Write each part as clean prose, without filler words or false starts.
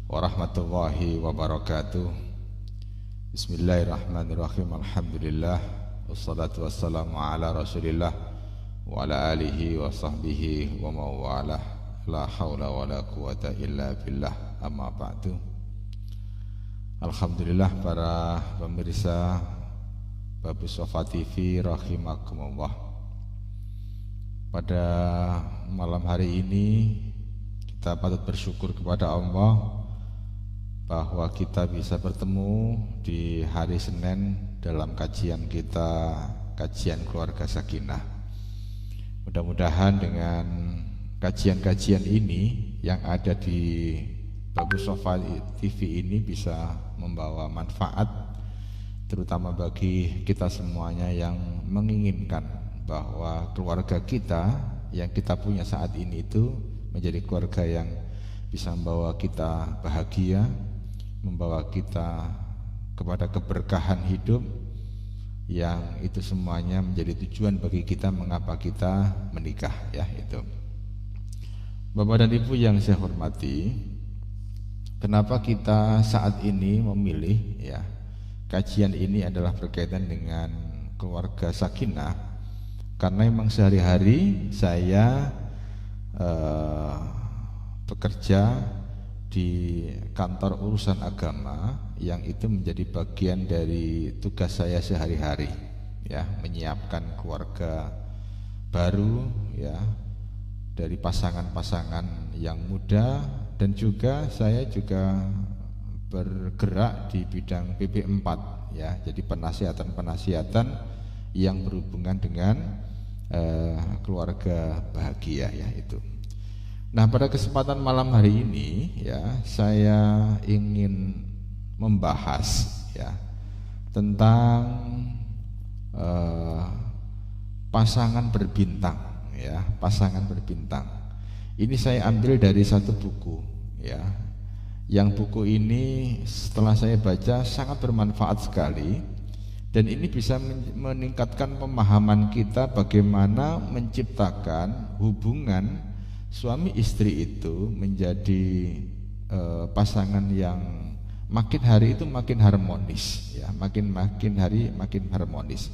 warahmatullahi wabarakatuh. Bismillahirrahmanirrahim. Alhamdulillah wassalatu wassalamu ala Rasulillah wa ala alihi wa sahbihi wa mawalah. La haula wa la quwata illa billah. Amma ba'du. Alhamdulillah para pemirsa Babus Sofa TV rahimakumullah. Pada malam hari ini kita patut bersyukur kepada Allah bahwa kita bisa bertemu di hari Senin dalam kajian kita, kajian keluarga sakinah. Mudah-mudahan dengan kajian-kajian ini yang ada di Babus Sofa TV ini bisa membawa manfaat, terutama bagi kita semuanya yang menginginkan bahwa keluarga kita yang kita punya saat ini itu menjadi keluarga yang bisa membawa kita bahagia, membawa kita kepada keberkahan hidup, yang itu semuanya menjadi tujuan bagi kita mengapa kita menikah, ya itu. Bapak dan Ibu yang saya hormati, kenapa kita saat ini memilih ya kajian ini adalah berkaitan dengan keluarga sakinah? Karena memang sehari-hari saya bekerja di kantor urusan agama, yang itu menjadi bagian dari tugas saya sehari-hari, ya, menyiapkan keluarga baru, ya, dari pasangan-pasangan yang muda, dan juga saya juga bergerak di bidang PP4, ya, jadi penasihatan-penasihatan yang berhubungan dengan keluarga bahagia, ya itu. Nah, pada kesempatan malam hari ini ya saya ingin membahas ya tentang pasangan berbintang, ya, pasangan berbintang. Ini saya ambil dari satu buku, ya. Yang buku ini setelah saya baca sangat bermanfaat sekali, dan ini bisa meningkatkan pemahaman kita bagaimana menciptakan hubungan suami istri itu menjadi pasangan yang makin hari itu makin harmonis, ya, makin hari makin harmonis.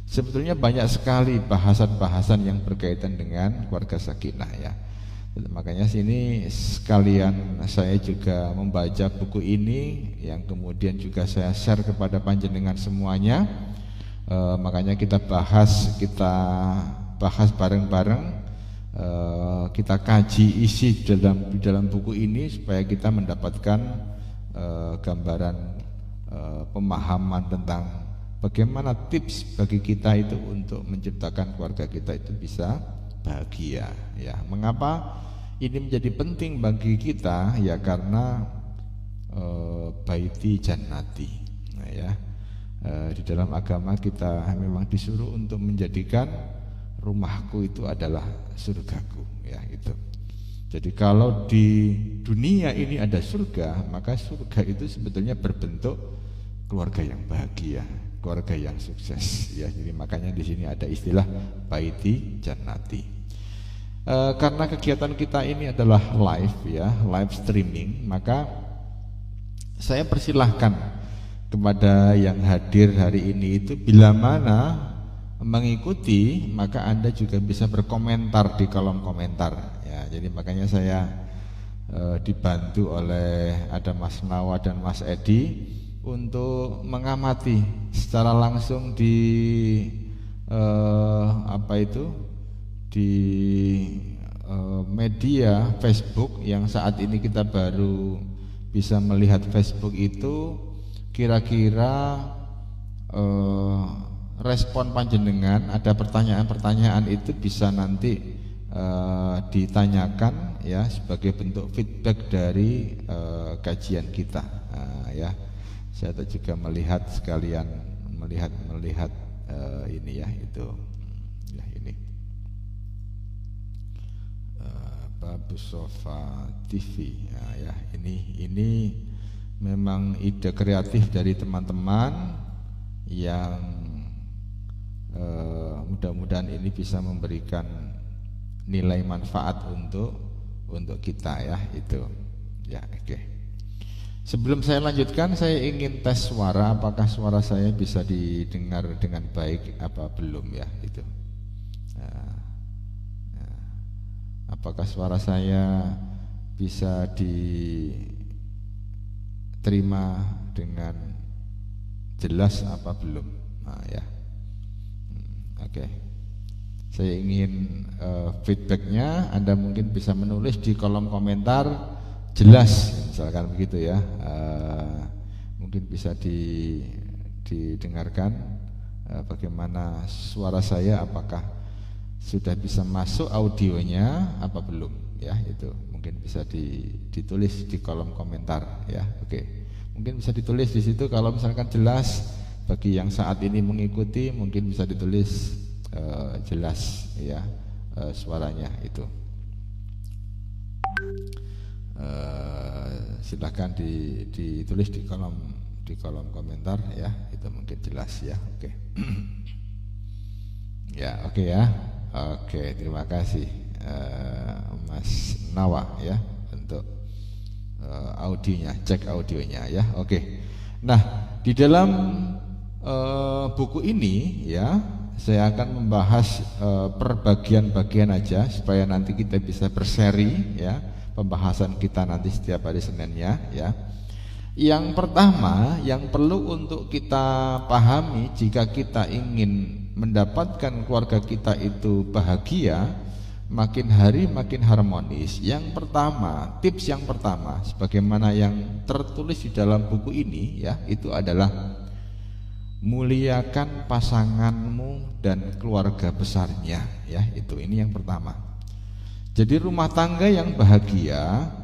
Sebetulnya banyak sekali bahasan-bahasan yang berkaitan dengan keluarga sakinah, ya. Makanya sini sekalian saya juga membaca buku ini, yang kemudian juga saya share kepada panjenengan semuanya. Makanya kita bahas bareng-bareng. Kita kaji isi di dalam buku ini supaya kita mendapatkan gambaran pemahaman tentang bagaimana tips bagi kita itu untuk menciptakan keluarga kita itu bisa bahagia, ya. Mengapa ini menjadi penting bagi kita? Ya karena baiti jannati, nah, ya, di dalam agama kita memang disuruh untuk menjadikan rumahku itu adalah surgaku, ya itu. Jadi kalau di dunia ini ada surga, maka surga itu sebetulnya berbentuk keluarga yang bahagia, keluarga yang sukses, ya. Jadi makanya di sini ada istilah baiti jannati. Karena kegiatan kita ini adalah live, ya, live streaming, maka saya persilahkan kepada yang hadir hari ini itu bila mana mengikuti, maka Anda juga bisa berkomentar di kolom komentar, ya. Jadi makanya saya dibantu oleh ada Mas Nawa dan Mas Edi untuk mengamati secara langsung di di media Facebook, yang saat ini kita baru bisa melihat Facebook itu. Kira-kira respon panjenengan, ada pertanyaan-pertanyaan itu bisa nanti ditanyakan, ya, sebagai bentuk feedback dari kajian kita, ya. Saya juga melihat sekalian melihat ini, ya, itu, ya, ini Babus Sofa TV, ya, ini memang ide kreatif dari teman-teman yang mudah-mudahan ini bisa memberikan nilai manfaat untuk kita, ya, itu, ya. Oke. Sebelum saya lanjutkan, saya ingin tes suara, apakah suara saya bisa didengar dengan baik apa belum ya itu. Apakah suara saya bisa diterima dengan jelas apa belum? Ya. Oke. Saya ingin feedbacknya. Anda mungkin bisa menulis di kolom komentar jelas, misalkan begitu ya. Mungkin bisa didengarkan bagaimana suara saya, apakah sudah bisa masuk audionya apa belum ya, itu mungkin bisa ditulis di kolom komentar ya. Oke, mungkin bisa ditulis di situ kalau misalkan jelas. Bagi yang saat ini mengikuti mungkin bisa ditulis jelas ya suaranya itu. Silahkan ditulis di kolom komentar ya, itu mungkin jelas ya. Oke. Ya, oke ya. Oke, terima kasih Mas Nawa ya untuk audionya, cek audionya ya. Oke. Nah, di dalam buku ini ya, saya akan membahas per bagian-bagian aja supaya nanti kita bisa berseri ya pembahasan kita nanti setiap hari Seninnya ya. Yang pertama yang perlu untuk kita pahami jika kita ingin mendapatkan keluarga kita itu bahagia, makin hari makin harmonis. Yang pertama, tips yang pertama sebagaimana yang tertulis di dalam buku ini ya, itu adalah muliakan pasanganmu dan keluarga besarnya ya, itu ini yang pertama. Jadi rumah tangga yang bahagia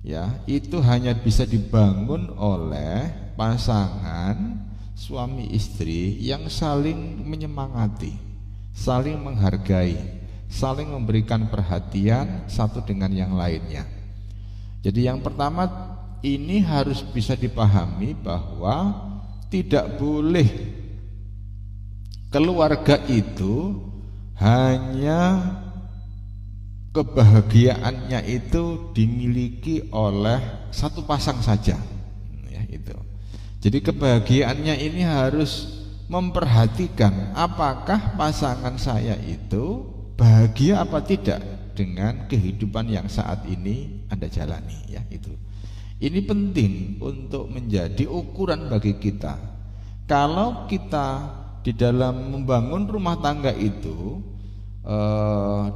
ya, itu hanya bisa dibangun oleh pasangan suami istri yang saling menyemangati, saling menghargai, saling memberikan perhatian satu dengan yang lainnya. Jadi yang pertama ini harus bisa dipahami bahwa tidak boleh keluarga itu hanya kebahagiaannya itu dimiliki oleh satu pasang saja ya, itu. Jadi kebahagiaannya ini harus memperhatikan apakah pasangan saya itu bahagia apa tidak dengan kehidupan yang saat ini Anda jalani ya, itu. Ini penting untuk menjadi ukuran bagi kita. Kalau kita di dalam membangun rumah tangga itu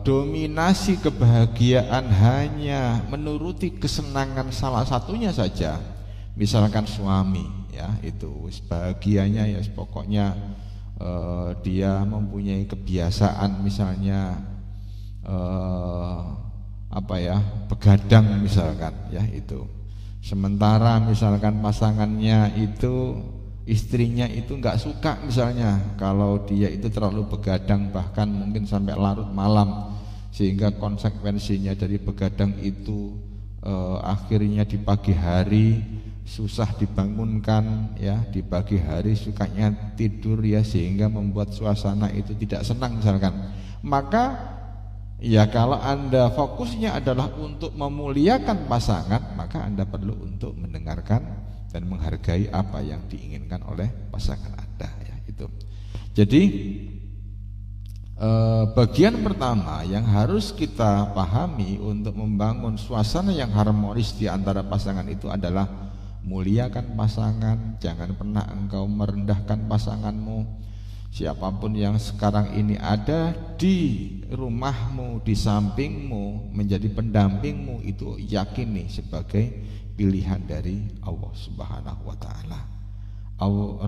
dominasi kebahagiaan hanya menuruti kesenangan salah satunya saja, misalkan suami ya, itu bahagianya ya pokoknya dia mempunyai kebiasaan misalnya begadang misalkan ya, itu. Sementara misalkan pasangannya itu, istrinya itu nggak suka misalnya kalau dia itu terlalu begadang, bahkan mungkin sampai larut malam, sehingga konsekuensinya dari begadang itu akhirnya di pagi hari susah dibangunkan ya, di pagi hari sukanya tidur ya, sehingga membuat suasana itu tidak senang misalkan. Maka ya kalau Anda fokusnya adalah untuk memuliakan pasangan, maka Anda perlu untuk mendengarkan dan menghargai apa yang diinginkan oleh pasangan Anda ya, itu. Jadi bagian pertama yang harus kita pahami untuk membangun suasana yang harmonis di antara pasangan itu adalah muliakan pasangan. Jangan pernah engkau merendahkan pasanganmu. Siapapun yang sekarang ini ada di rumahmu, di sampingmu, menjadi pendampingmu, itu yakini sebagai pilihan dari Allah Subhanahu wa ta'ala.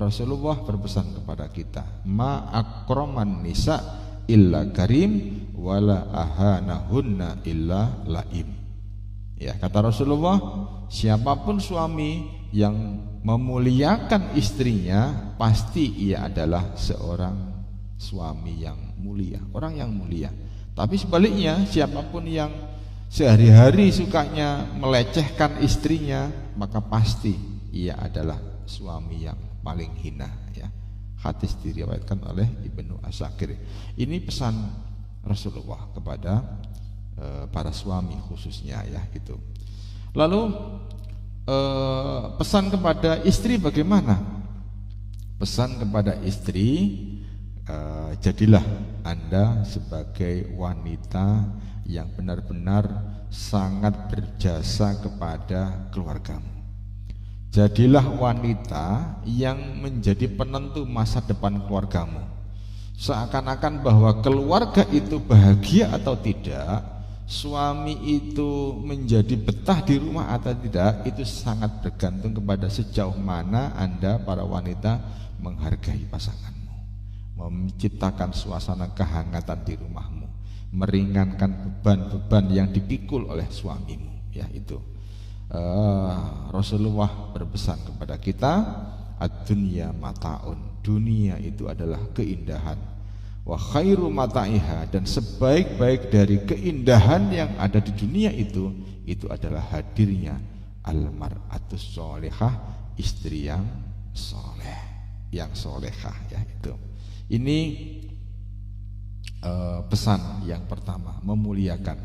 Rasulullah berpesan kepada kita, ma akraman nisa illa karim wala ahanahunna illa laim. Ya, kata Rasulullah, siapapun suami yang memuliakan istrinya, pasti ia adalah seorang suami yang mulia, orang yang mulia. Tapi sebaliknya, siapapun yang sehari-hari sukanya melecehkan istrinya, maka pasti ia adalah suami yang paling hina ya. Hadis diriwayatkan oleh Ibnu Asakir. Ini pesan Rasulullah kepada para suami khususnya ya, itu. Lalu Pesan kepada istri bagaimana? Pesan kepada istri, jadilah Anda sebagai wanita yang benar-benar sangat berjasa kepada keluargamu. Jadilah wanita yang menjadi penentu masa depan keluargamu. Seakan-akan bahwa keluarga itu bahagia atau tidak, suami itu menjadi betah di rumah atau tidak, itu sangat bergantung kepada sejauh mana Anda para wanita menghargai pasanganmu, menciptakan suasana kehangatan di rumahmu, meringankan beban-beban yang dipikul oleh suamimu. Ya, itu Rasulullah berpesan kepada kita, ad-dunya mataun, dunia itu adalah keindahan, wa khairu mata'iha, dan sebaik-baik dari keindahan yang ada di dunia itu adalah hadirnya al-mar'atus sholihah, istri yang soleh, yang solehah. Ya, itu. Ini pesan yang pertama, memuliakan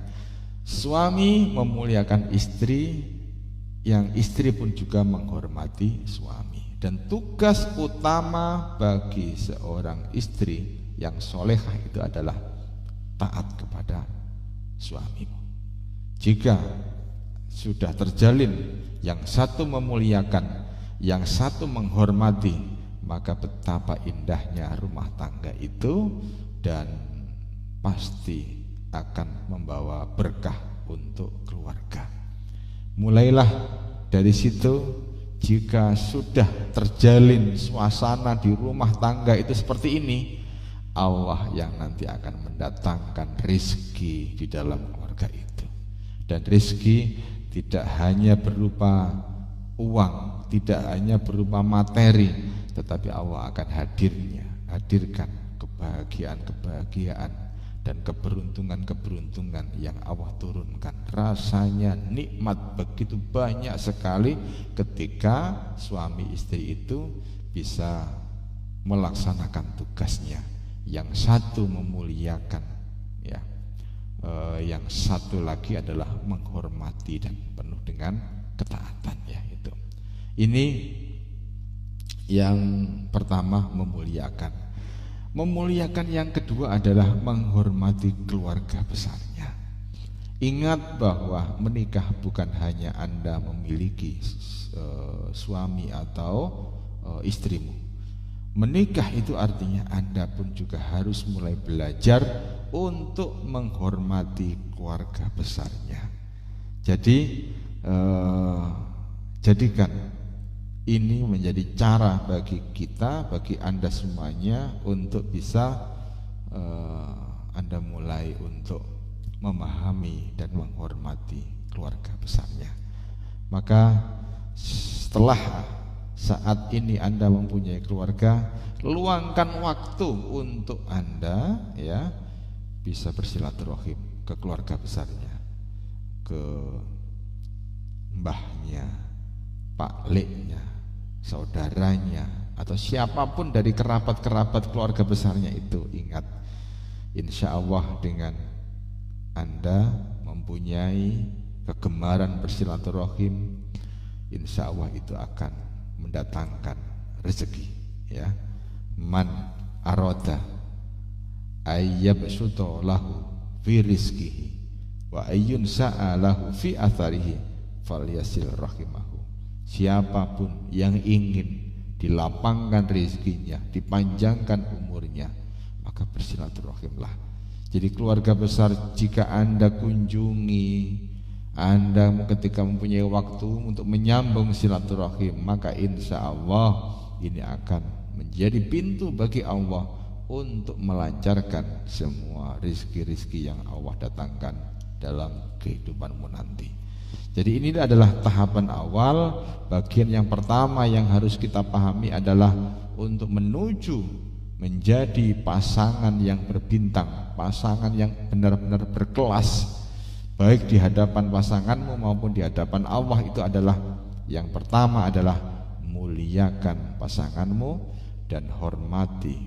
suami, memuliakan istri, yang istri pun juga menghormati suami. Dan tugas utama bagi seorang istri yang solehah itu adalah taat kepada suamimu. Jika sudah terjalin yang satu memuliakan, yang satu menghormati, maka betapa indahnya rumah tangga itu, dan pasti akan membawa berkah untuk keluarga. Mulailah dari situ. Jika sudah terjalin suasana di rumah tangga itu seperti ini, Allah yang nanti akan mendatangkan rezeki di dalam keluarga itu. Dan rezeki tidak hanya berupa uang, tidak hanya berupa materi, tetapi Allah akan hadirkan kebahagiaan-kebahagiaan dan keberuntungan-keberuntungan yang Allah turunkan. Rasanya nikmat begitu banyak sekali ketika suami istri itu bisa melaksanakan tugasnya. Yang satu memuliakan, ya, yang satu lagi adalah menghormati dan penuh dengan ketaatan. Ya, itu. Ini yang pertama, memuliakan. Memuliakan yang kedua adalah menghormati keluarga besarnya. Ingat bahwa menikah bukan hanya Anda memiliki suami atau istrimu. Menikah itu artinya Anda pun juga harus mulai belajar untuk menghormati keluarga besarnya. Jadi jadikan ini menjadi cara bagi kita, bagi Anda semuanya, untuk bisa Anda mulai untuk memahami dan menghormati keluarga besarnya. Maka setelah saat ini Anda mempunyai keluarga, luangkan waktu untuk Anda, ya, bisa bersilaturahim ke keluarga besarnya, ke mbahnya, pak leknya, saudaranya, atau siapapun dari kerabat-kerabat keluarga besarnya itu. Ingat, insya Allah dengan Anda mempunyai kegemaran bersilaturahim, insya Allah itu akan mendatangkan rezeki. Ya, man aroda ayyabsuta lahu fi rizqihi wa ayyun sa'alahu fi atharihi falyasil rahimahu. Siapapun yang ingin dilapangkan rezekinya, dipanjangkan umurnya, maka bersilaturahimlah. Jadi keluarga besar jika Anda kunjungi, Anda ketika mempunyai waktu untuk menyambung silaturahim, maka insya Allah ini akan menjadi pintu bagi Allah untuk melancarkan semua rizki-rizki yang Allah datangkan dalam kehidupanmu nanti. Jadi ini adalah tahapan awal. Bagian yang pertama yang harus kita pahami adalah untuk menuju menjadi pasangan yang berbintang, pasangan yang benar-benar berkelas, baik di hadapan pasanganmu maupun di hadapan Allah. Itu adalah yang pertama, adalah muliakan pasanganmu dan hormati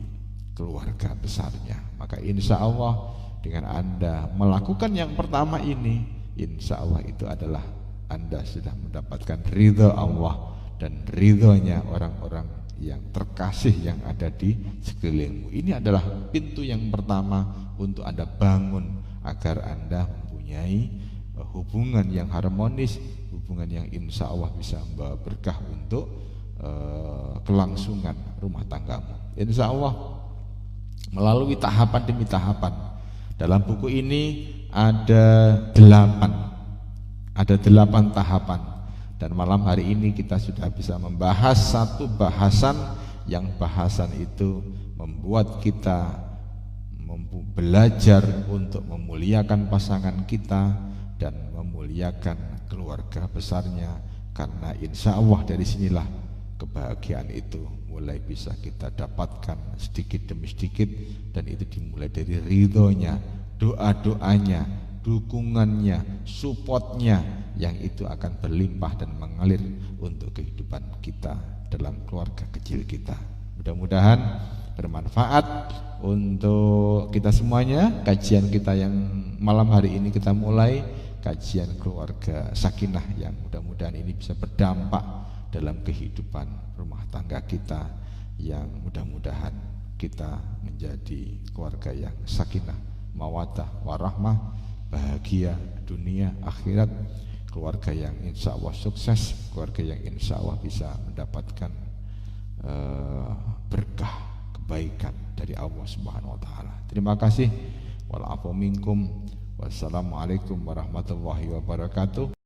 keluarga besarnya. Maka insya Allah dengan Anda melakukan yang pertama ini, insya Allah itu adalah Anda sudah mendapatkan ridho Allah dan ridhonya orang-orang yang terkasih yang ada di sekelilingmu. Ini adalah pintu yang pertama untuk Anda bangun agar Anda mempunyai hubungan yang harmonis, hubungan yang insya Allah bisa membawa berkah untuk kelangsungan rumah tanggamu. Insya Allah melalui tahapan demi tahapan. Dalam buku ini ada 8 tahapan, dan malam hari ini kita sudah bisa membahas satu bahasan yang bahasan itu membuat kita belajar untuk memuliakan pasangan kita dan memuliakan keluarga besarnya, karena insya Allah dari sinilah kebahagiaan itu mulai bisa kita dapatkan sedikit demi sedikit, dan itu dimulai dari ridhonya, doa-doanya, dukungannya, supportnya, yang itu akan berlimpah dan mengalir untuk kehidupan kita dalam keluarga kecil kita. Mudah-mudahan bermanfaat untuk kita semuanya. Kajian kita yang malam hari ini kita mulai kajian keluarga sakinah, yang mudah-mudahan ini bisa berdampak dalam kehidupan rumah tangga kita, yang mudah-mudahan kita menjadi keluarga yang sakinah, mawaddah, warahmah, bahagia dunia akhirat, keluarga yang insya Allah sukses, keluarga yang insya Allah bisa mendapatkan berkah kebaikan dari Allah Subhanahu wa taala. Terima kasih. Wal afu minkum. Wassalamualaikum warahmatullahi wabarakatuh.